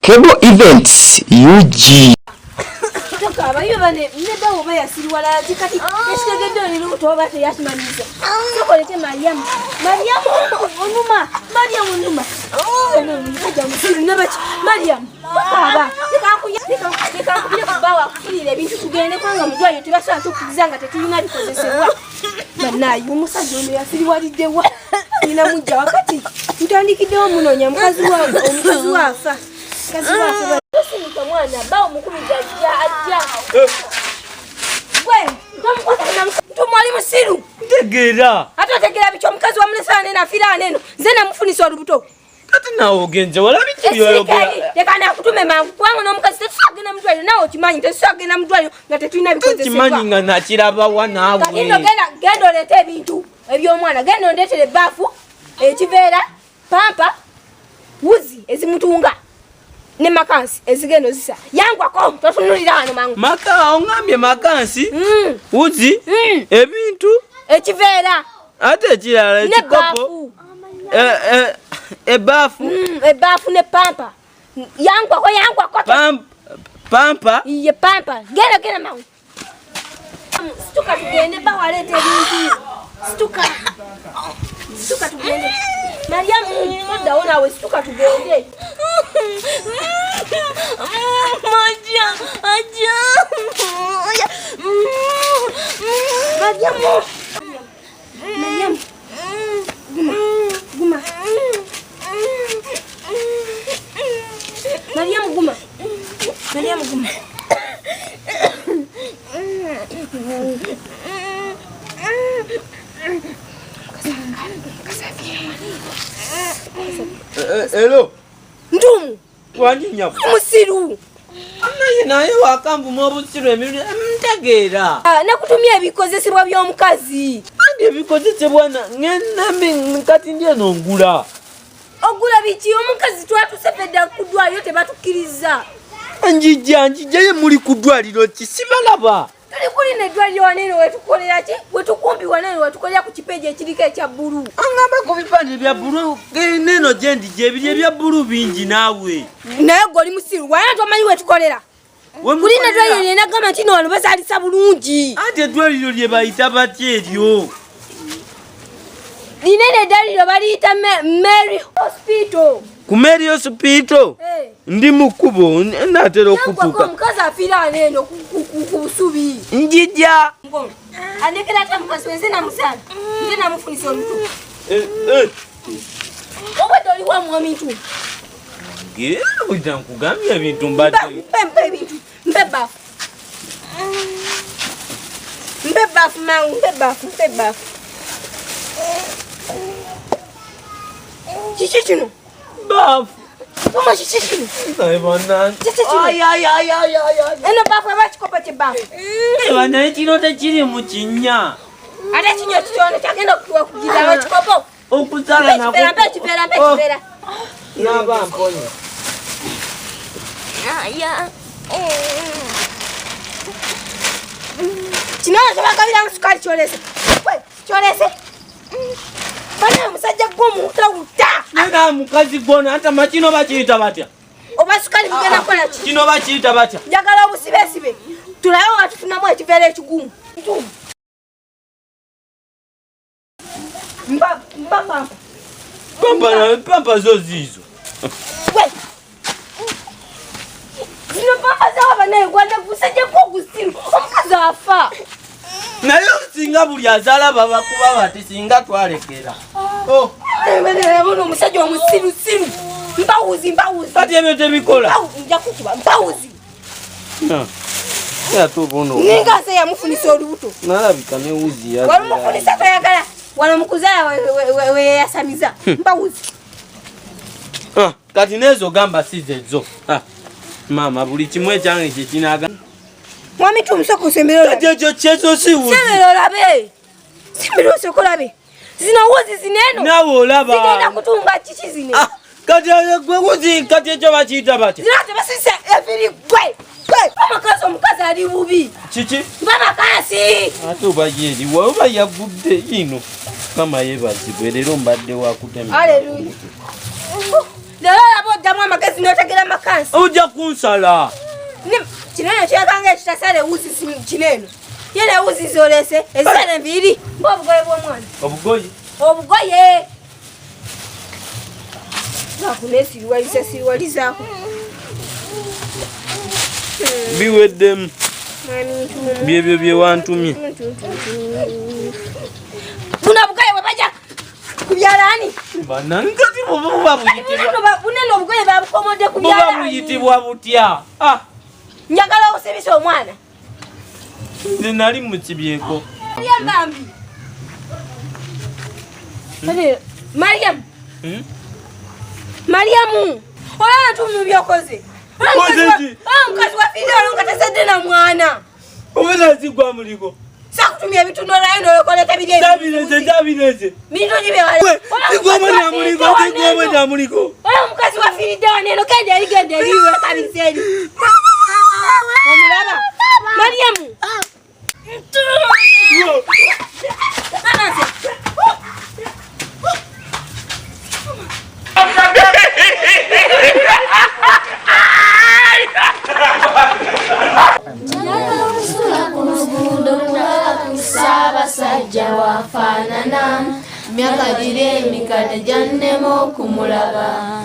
Cable Events UG. Abayo bane neba oba yasiriwala kati estegedde ni luto bate yashimaniza sokolete Mariam onuma Mariam baba nikakuye kubawa kufulira ebintu tugende kwanga mudwayo tebasala tukizanga tetulina bikozesebwa banayi omusajja ono yasiriwaliddewa nina mujja wakati tutandikiddewo munonya omukazi wafa Sinika mwana bao mukumi ajja gwe nto mwalimu siru tegera ate tegera bicho mukazi wa mulesana nena afira neno nze namufunisa olubuto kati nawo ogenze wala bicho yoyogera leka nakutume mangu kwangu n'omukazi tetusagenda mudwaliro nawe okimanyi tetusagenda mudwaliro nga tetulina bikozesebwa kimanyi nga nakirabawa naawe kakino genda oleeta ebintu eby'omwana genda ondeetere ebbaafu ekiveera pampa wuzi ezimutunga ne makansi ezigendo zisa yangwako totunulira hano mangu maka ongambye makansi uzi ebintu ekiveera ate ekirala ekikopo ebaafu ne pampa yangwako pampa iye pampa genda mangu situka tugende bawaleeta ebintu situka tugende Mariam oddawo nawe situka tugende Mariam guma Mariam guma hello ndumu wanyinya musiru naye wakambu mwobusiru emirundi mtegeera nakutumya ebikozesebwa by'omukazi andi ebikozesebwa ngenambi kati ndyeno ngula ogula biki omukazi twatusepedda ku ddwaliro tebatukkiriza njijjaye muli ku ddwaliro ki sibalaba tuli kulina eddwaliro waneno wetukolera ki wetukumbi waneno wetukolera ku kipeji ekiriko ekya bbulu angamba ku bipande ebya bbulu neno gyendija ebiri ebya bbulu bingi naawe naye gwe oli musiru wanena tomanyi wetukolera kulina eddwaliro lyenagamba nti nowano bazaalisa bulungi ate eddwaliro lye bayita batya eryo linene eddwaliro baliyita Mary Hospital ku Mary Hospital ndi mu kkubo naatera okutuuka omukazi afiira neno ku busubi njijja andekera ate mukazi wenze namusana nze namufunisa olutu obwedde oliwa mwomintu bwita nkugambye ebintu mbadde mpe ebintu mpe baafu mangu mpe baafu kiki kino baafu Mama kiki kino eno baafu eba kikopo kyebaafu naye kino tekiri mu kinnya ate kinyo kitono kyagenda okutuwa kugirawo ekikopo okusala mpe ekiveera naba mponye kino kyebagabiramu sukali kyolese bana omusajja gw'omuwuta nena mukazi gwona atama kino bakiyita batya oba sukali bigenda kukola ki kino bakiyita batya njagala obusibesibe tulabe watufunamu ekiveera ekigumu pampa zo ziizo zino pampa zawa banaye gwanda gusajjako ogusiru omukazi afa naye singa buli azaala babakuba bati singa twalekera ono omusajja omusirusiru mpawuzi kati ebyo tebikola nja kukuba mpawuzi ninga nse yamufunisa olubuto nalabika newuzi walumufunisa toyagala wano mukuzala weyasamiza mpawuzi kati nezo gamba sizezo mama buli kimu ekyange kyekinaga mwami tumusoko osemberera ekyo kyezo siwuzi sembera olabe sembera osoko olabe zino wuzi zineno nawe olaba zigenda kutunga kiki zine kati gwe wuzi kati ekyo bakiyita batya zino tebasise ebiri gwe omukazi ali bubi kiki bamakasi ate oba yeeriwa oba yagudde ino kama yebazibwe leero mbadde wakutema Haleluya Nalala boddamu amagezi n'otegera makansi. Ojja kunsala. Kinene kyekanga ekitasale wuzi kinene. Yene wuzi zolese ezisale enviiri. Obugoye bw'omwana. Obugoye. Siriwalizaako. Biweddemu. Byebyo bye wantumye. Buna bugoye bwe bajja kubyalaani. Bannangazi buba buyitibwa. Bunene obugoye babukomodde ku byalaani. Buba buyitibwa butya? Njagala osibisa omwana. Nze nali mu kibyeko. Mariamu. Olaba ntumu byokoze. Omukazi wafiire olwo nga tasadde na mwana. Obera zigwa muliko. Sakutumya ebitundo naye n'okoleta biri ebyo. Dabireze. Bintu gibewala. Zigwa na muliko. Olaba omukazi wafiiridde wano eno genda eri wekabisa eri. Omulaba. Mariamu. Saabasajja wafaanana myaka giri emikadde gyannema okumulaba.